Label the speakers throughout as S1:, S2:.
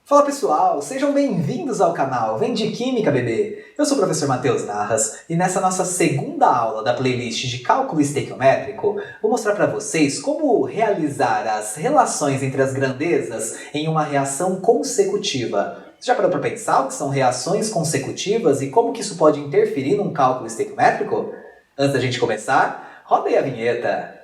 S1: Fala pessoal, sejam bem-vindos ao canal Vem de Química Bebê! Eu sou o professor Matheus Narras e nessa nossa segunda aula da playlist de cálculo estequiométrico vou mostrar para vocês como realizar as relações entre as grandezas em uma reação consecutiva. Você já parou para pensar o que são reações consecutivas e como que isso pode interferir num cálculo estequiométrico? Antes da gente começar, roda aí a vinheta!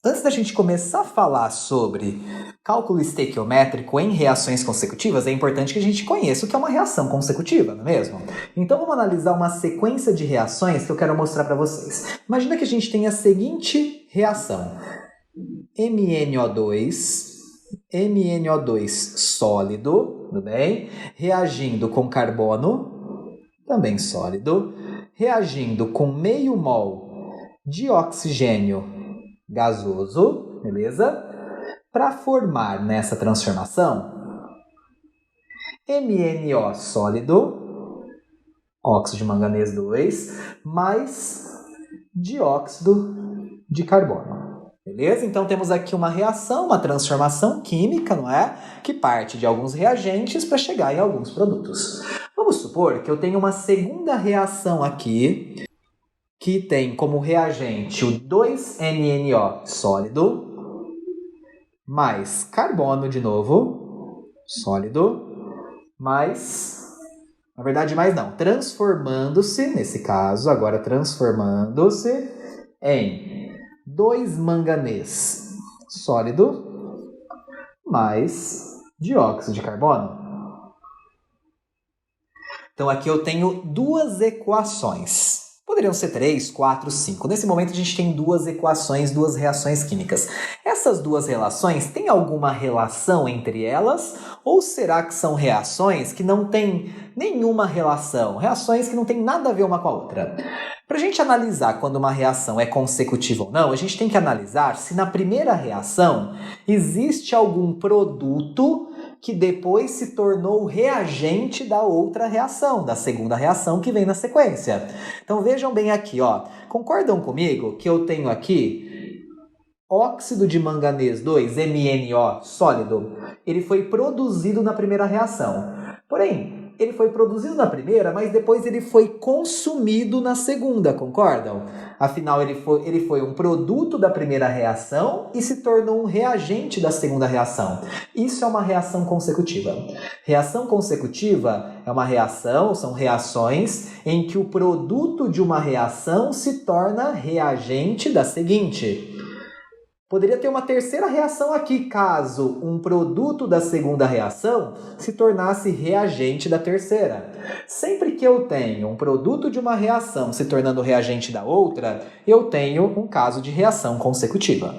S1: Antes da gente começar a falar sobre cálculo estequiométrico em reações consecutivas, é importante que a gente conheça o que é uma reação consecutiva, não é mesmo? Então vamos analisar uma sequência de reações que eu quero mostrar para vocês. Imagina que a gente tem a seguinte reação. MnO2 sólido, tudo bem? Reagindo com carbono, também sólido, reagindo com meio mol de oxigênio gasoso, beleza? Para formar nessa transformação MnO sólido, óxido de manganês 2, mais dióxido de carbono. Beleza? Então temos aqui uma reação, uma transformação química, não é? Que parte de alguns reagentes para chegar em alguns produtos. Vamos supor que eu tenho uma segunda reação aqui, que tem como reagente o 2MnO sólido, mais carbono de novo, sólido, mais, na verdade mais não, transformando-se, nesse caso, agora transformando-se em 2 manganês sólido, mais dióxido de carbono. Então aqui eu tenho duas equações. Poderiam ser 3, 4, 5. Nesse momento a gente tem duas equações, duas reações químicas. Essas duas relações têm alguma relação entre elas? Ou será que são reações que não têm nenhuma relação? Reações que não têm nada a ver uma com a outra? Para a gente analisar quando uma reação é consecutiva ou não, a gente tem que analisar se na primeira reação existe algum produto que depois se tornou reagente da outra reação, da segunda reação que vem na sequência. Então vejam bem aqui, ó. Concordam comigo que eu tenho aqui óxido de manganês 2, MnO sólido? Ele foi produzido na primeira reação. Porém, ele foi produzido na primeira, mas depois ele foi consumido na segunda, concordam? Afinal, ele foi um produto da primeira reação e se tornou um reagente da segunda reação. Isso é uma reação consecutiva. Reação consecutiva é uma reação, são reações em que o produto de uma reação se torna reagente da seguinte. Poderia ter uma terceira reação aqui, caso um produto da segunda reação se tornasse reagente da terceira. Sempre que eu tenho um produto de uma reação se tornando reagente da outra, eu tenho um caso de reação consecutiva.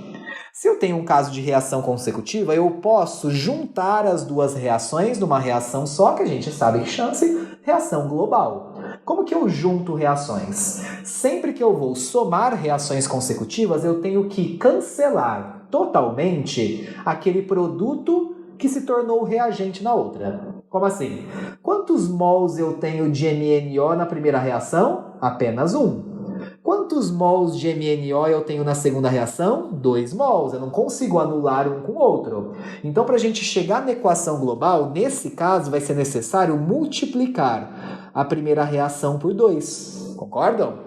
S1: Se eu tenho um caso de reação consecutiva, eu posso juntar as duas reações numa reação só, que a gente sabe que chama-se reação global. Como que eu junto reações? Sempre que eu vou somar reações consecutivas, eu tenho que cancelar totalmente aquele produto que se tornou reagente na outra. Como assim? Quantos mols eu tenho de MnO na primeira reação? Apenas 1. Quantos mols de MnO eu tenho na segunda reação? 2 mols. Eu não consigo anular um com o outro. Então, para a gente chegar na equação global, nesse caso, vai ser necessário multiplicar a primeira reação por 2. Concordam?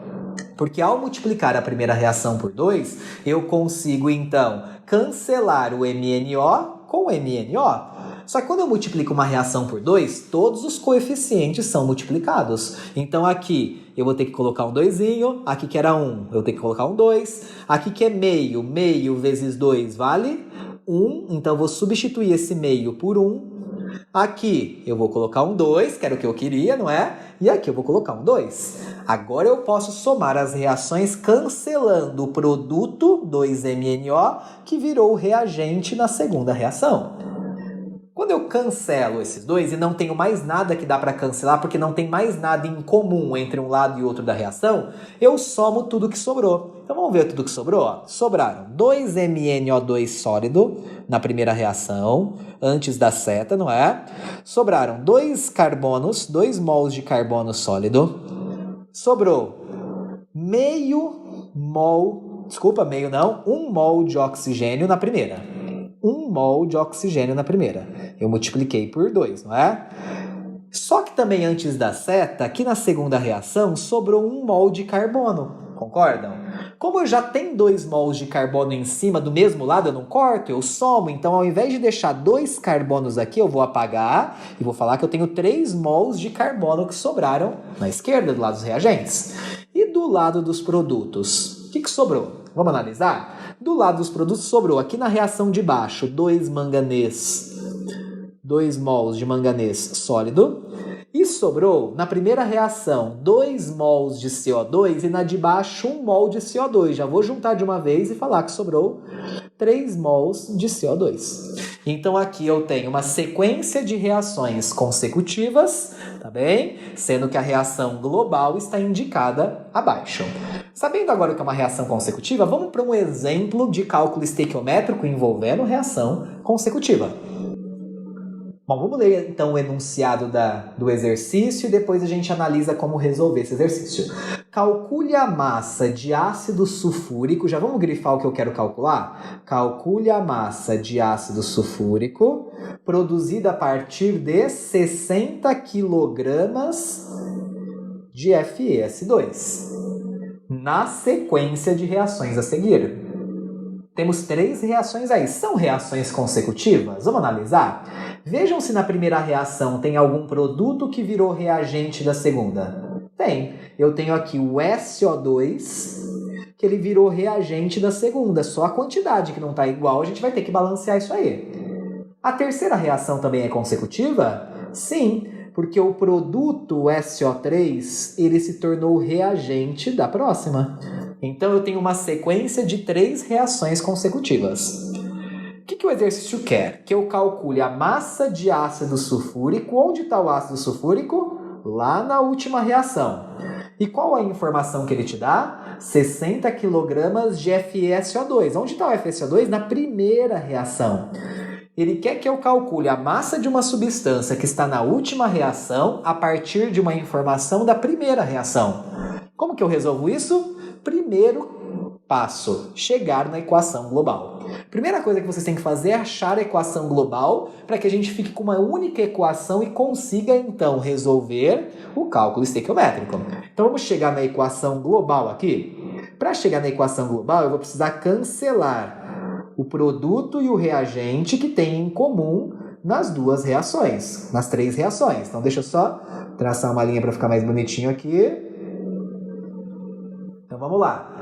S1: Porque ao multiplicar a primeira reação por 2, eu consigo, então, cancelar o MnO com o MnO. Só que quando eu multiplico uma reação por 2, todos os coeficientes são multiplicados. Então aqui eu vou ter que colocar um 2, aqui que era 1, eu vou ter que colocar um 2, aqui que é meio, meio vezes 2 vale 1, então eu vou substituir esse meio por 1. Aqui eu vou colocar um 2, que era o que eu queria, não é? E aqui eu vou colocar um 2. Agora eu posso somar as reações cancelando o produto 2MnO que virou reagente na segunda reação. Quando eu cancelo esses dois e não tenho mais nada que dá para cancelar, porque não tem mais nada em comum entre um lado e outro da reação, eu somo tudo que sobrou. Então vamos ver tudo que sobrou. Ó. Sobraram 2 MnO2 sólido na primeira reação, antes da seta, não é? Sobraram 2 carbonos, 2 mols de carbono sólido. Sobrou 1 mol de oxigênio na primeira. 1 mol de oxigênio na primeira. Eu multipliquei por 2, não é? Só que também antes da seta, aqui na segunda reação, sobrou 1 mol de carbono. Concordam? Como eu já tenho 2 mols de carbono em cima do mesmo lado, eu não corto, eu somo. Então, ao invés de deixar 2 carbonos aqui, eu vou apagar e vou falar que eu tenho 3 mols de carbono que sobraram na esquerda, do lado dos reagentes. E do lado dos produtos, o que sobrou? Vamos analisar? Do lado dos produtos sobrou aqui na reação de baixo 2 mols de manganês sólido. E sobrou, na primeira reação, 2 mols de CO2 e na de baixo 1 mol de CO2. Já vou juntar de uma vez e falar que sobrou 3 mols de CO2. Então aqui eu tenho uma sequência de reações consecutivas, tá bem? Sendo que a reação global está indicada abaixo. Sabendo agora o que é uma reação consecutiva, vamos para um exemplo de cálculo estequiométrico envolvendo reação consecutiva. Bom, vamos ler então o enunciado do exercício e depois a gente analisa como resolver esse exercício. Calcule a massa de ácido sulfúrico, já vamos grifar o que eu quero calcular? Calcule a massa de ácido sulfúrico produzida a partir de 60 kg de FeS2, na sequência de reações a seguir. Temos 3 reações aí. São reações consecutivas? Vamos analisar? Vejam se na primeira reação tem algum produto que virou reagente da segunda. Tem. Eu tenho aqui o SO2, que ele virou reagente da segunda. Só a quantidade que não está igual, a gente vai ter que balancear isso aí. A terceira reação também é consecutiva? Sim, porque o produto SO3, ele se tornou reagente da próxima. Então, eu tenho uma sequência de 3 reações consecutivas. O que o exercício quer? Que eu calcule a massa de ácido sulfúrico. Onde está o ácido sulfúrico? Lá na última reação. E qual a informação que ele te dá? 60 kg de FeSO2. Onde está o FeSO2? Na primeira reação. Ele quer que eu calcule a massa de uma substância que está na última reação a partir de uma informação da primeira reação. Como que eu resolvo isso? Primeiro passo, chegar na equação global. Primeira coisa que vocês têm que fazer é achar a equação global para que a gente fique com uma única equação e consiga, então, resolver o cálculo estequiométrico. Então, vamos chegar na equação global aqui. Para chegar na equação global, eu vou precisar cancelar o produto e o reagente que tem em comum nas 2 reações, nas 3 reações. Então, deixa eu só traçar uma linha para ficar mais bonitinho aqui. Então, vamos lá.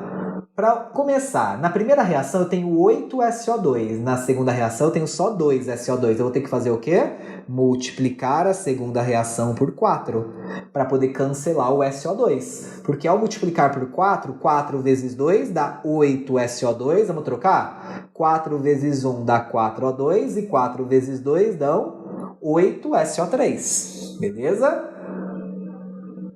S1: Para começar, na primeira reação eu tenho 8 SO2, na segunda reação eu tenho só 2 SO2. Eu vou ter que fazer o quê? Multiplicar a segunda reação por 4, para poder cancelar o SO2. Porque ao multiplicar por 4, 4 vezes 2 dá 8 SO2, vamos trocar? 4 vezes 1 dá 4O2 e 4 vezes 2 dão 8 SO3, beleza?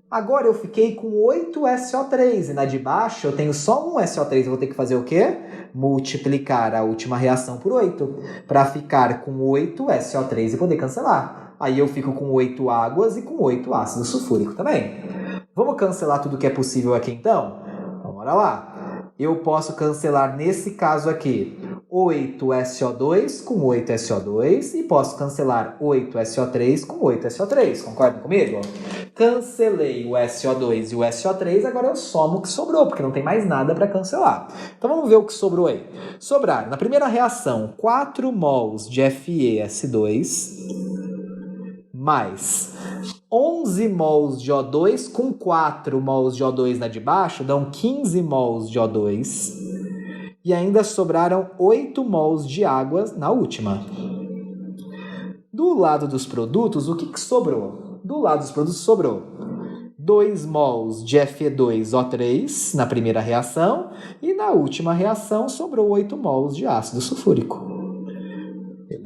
S1: Agora eu fiquei com 8 SO3 e na de baixo eu tenho só 1 SO3. Eu vou ter que fazer o quê? Multiplicar a última reação por 8 para ficar com 8 SO3 e poder cancelar. Aí eu fico com 8 águas e com 8 ácido sulfúrico também. Vamos cancelar tudo que é possível aqui então? Então bora lá. Eu posso cancelar nesse caso aqui 8 SO2 com 8 SO2 e posso cancelar 8 SO3 com 8 SO3. Concordam comigo? Cancelei o SO2 e o SO3, agora eu somo o que sobrou, porque não tem mais nada para cancelar. Então vamos ver o que sobrou aí. Sobraram, na primeira reação, 4 mols de FeS2 mais 11 mols de O2 com 4 mols de O2 na de baixo, dão 15 mols de O2. E ainda sobraram 8 mols de água na última. Do lado dos produtos, o que sobrou? Do lado dos produtos sobrou 2 mols de Fe2O3 na primeira reação e na última reação sobrou 8 mols de ácido sulfúrico.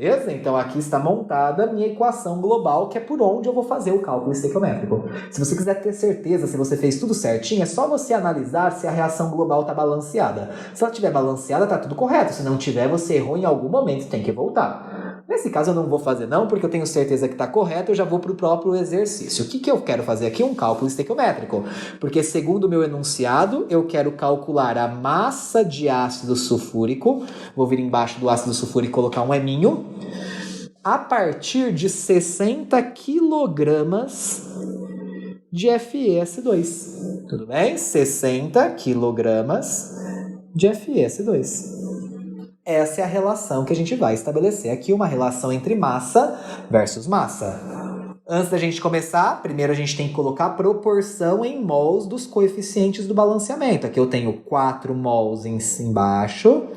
S1: Beleza? Então aqui está montada a minha equação global, que é por onde eu vou fazer o cálculo estequiométrico. Se você quiser ter certeza se você fez tudo certinho, é só você analisar se a reação global está balanceada. Se ela estiver balanceada, está tudo correto. Se não tiver, você errou em algum momento, tem que voltar. Nesse caso eu não vou fazer não, porque eu tenho certeza que está correto, eu já vou para o próprio exercício. O que eu quero fazer aqui? Um cálculo estequiométrico. Porque segundo o meu enunciado, eu quero calcular a massa de ácido sulfúrico. Vou vir embaixo do ácido sulfúrico e colocar um eminho. A partir de 60 quilogramas de FeS2. Tudo bem? 60 quilogramas de FeS2. Essa é a relação que a gente vai estabelecer aqui, uma relação entre massa versus massa. Antes da gente começar, primeiro a gente tem que colocar a proporção em mols dos coeficientes do balanceamento. Aqui eu tenho 4 mols embaixo,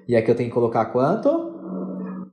S1: e aqui eu tenho que colocar quanto?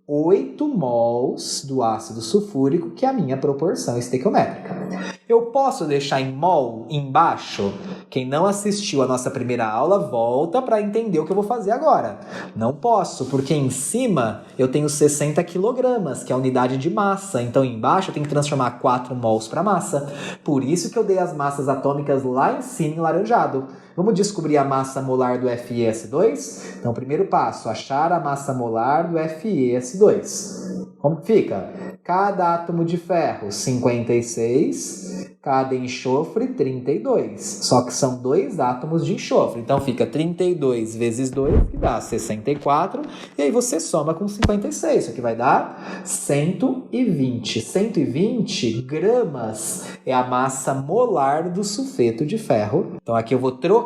S1: 8 mols do ácido sulfúrico, que é a minha proporção estequiométrica. Eu posso deixar em mol embaixo? Quem não assistiu a nossa primeira aula, volta para entender o que eu vou fazer agora. Não posso, porque em cima eu tenho 60 quilogramas, que é a unidade de massa. Então embaixo eu tenho que transformar 4 mols para massa. Por isso que eu dei as massas atômicas lá em cima em laranjado. Vamos descobrir a massa molar do FeS2? Então, primeiro passo, achar a massa molar do FeS2. Como fica? Cada átomo de ferro, 56. Cada enxofre, 32. Só que são 2 átomos de enxofre. Então, fica 32 vezes 2, que dá 64. E aí você soma com 56. Isso aqui vai dar 120. 120 gramas é a massa molar do sulfeto de ferro. Então, aqui eu vou trocar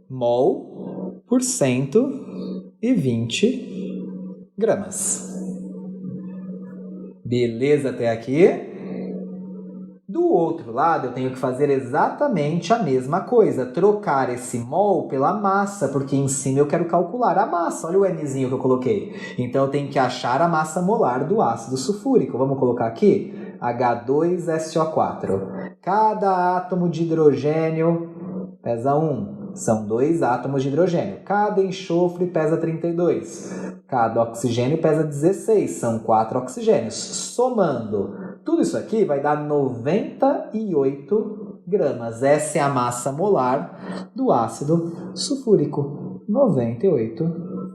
S1: mol por 120 gramas. Beleza até aqui? Do outro lado, eu tenho que fazer exatamente a mesma coisa. Trocar esse mol pela massa, porque em cima eu quero calcular a massa. Olha o Mzinho que eu coloquei. Então, eu tenho que achar a massa molar do ácido sulfúrico. Vamos colocar aqui? H2SO4. Cada átomo de hidrogênio pesa 1. São 2 átomos de hidrogênio. Cada enxofre pesa 32. Cada oxigênio pesa 16. São 4 oxigênios. Somando tudo isso aqui vai dar 98 gramas. Essa é a massa molar do ácido sulfúrico. 98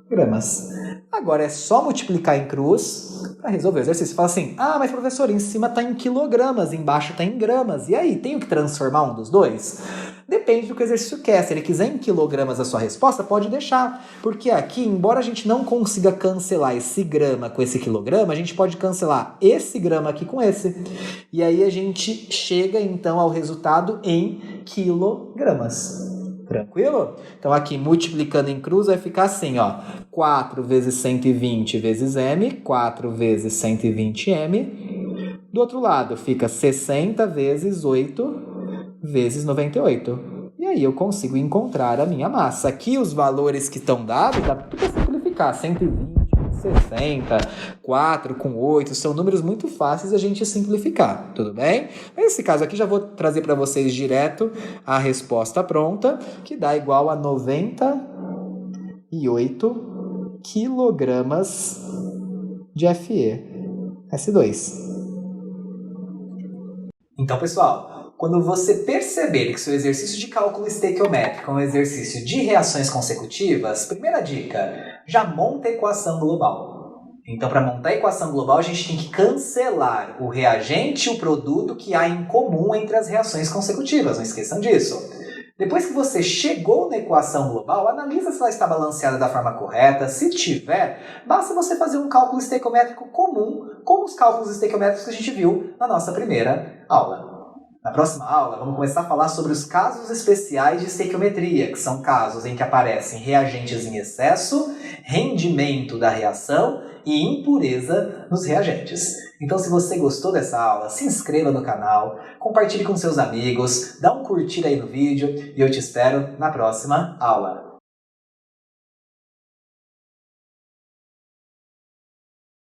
S1: gramas. Agora é só multiplicar em cruz para resolver o exercício. Você fala assim, mas professor, em cima está em quilogramas, embaixo está em gramas. E aí, tenho que transformar um dos dois? Depende do que o exercício quer. Se ele quiser em quilogramas a sua resposta, pode deixar. Porque aqui, embora a gente não consiga cancelar esse grama com esse quilograma, a gente pode cancelar esse grama aqui com esse. E aí a gente chega, então, ao resultado em quilogramas. Tranquilo? Então aqui, multiplicando em cruz, vai ficar assim, ó. 4 vezes 120 vezes m, 4 vezes 120m. Do outro lado, fica 60 vezes 8 vezes 98. E aí eu consigo encontrar a minha massa. Aqui os valores que estão dados, dá tudo para simplificar. 120, 60, 4 com 8, são números muito fáceis a gente simplificar, tudo bem? Nesse caso aqui já vou trazer para vocês direto a resposta pronta, que dá igual a 98 quilogramas de FeS2. Então, pessoal, quando você perceber que seu exercício de cálculo estequiométrico é um exercício de reações consecutivas, primeira dica, já monta a equação global. Então, para montar a equação global, a gente tem que cancelar o reagente e o produto que há em comum entre as reações consecutivas, não esqueçam disso. Depois que você chegou na equação global, analisa se ela está balanceada da forma correta. Se tiver, basta você fazer um cálculo estequiométrico comum, como os cálculos estequiométricos que a gente viu na nossa primeira aula. Na próxima aula, vamos começar a falar sobre os casos especiais de estequiometria, que são casos em que aparecem reagentes em excesso, rendimento da reação e impureza nos reagentes. Então, se você gostou dessa aula, se inscreva no canal, compartilhe com seus amigos, dá um curtir aí no vídeo e eu te espero na próxima aula.